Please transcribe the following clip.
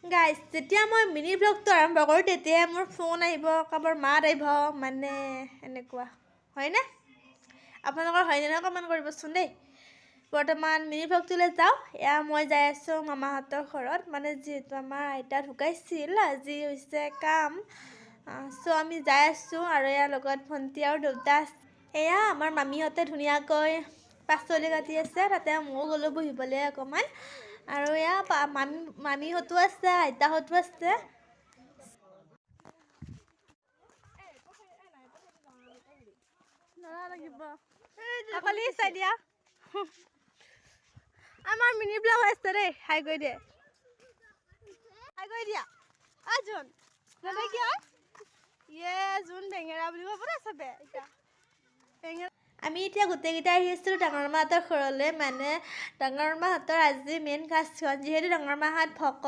Guys যেতিয়া মই mini ব্লগটো আৰম্ভ কৰোঁ তেতিয়াই মোৰ ফোন আহিব, কাৰোবাৰ মাত আহিব, মানে এনেকুৱা হয়নে? আপোনালোকৰ হয়নে নহয় কমেণ্ট কৰিবচোন দেই। বৰ্তমান মিনি ব্লগটোলৈ যাওঁ। এয়া মই যাই আছোঁ মামাহঁতৰ ঘৰত, মানে যিহেতু আমাৰ আইতা ঢুকাইছিল, আজি হৈছে কাম, চ' আমি যাই আছোঁ। আৰু ইয়াৰ লগত ভণ্টি আৰু দেউতা আছে। এয়া আমাৰ মামীহঁতে ধুনীয়াকৈ পাচলি কাটি আছে, তাতে ময়ো গ'লোঁ বহিবলৈ অকণমান। আৰু এয়া মামীহঁতো আছে, আইতাহঁতো আছে। চাই দিয়া আমাৰ মিনি ব্লগ হৈ আছে দেই। হাই কৰি দিয়ে, হাই কৰি দিয়া। জোন কিয় ইয়ে জোন বেঙেৰা বুলি ক'ব না চবে। আমি এতিয়া গোটেইকেইটা আহি আছিলোঁ ডাঙৰ মাহঁতৰ ঘৰলৈ, মানে ডাঙৰ মাহঁতৰ আজি মেইন কাজখন, যিহেতু ডাঙৰ মাহঁত ভকত।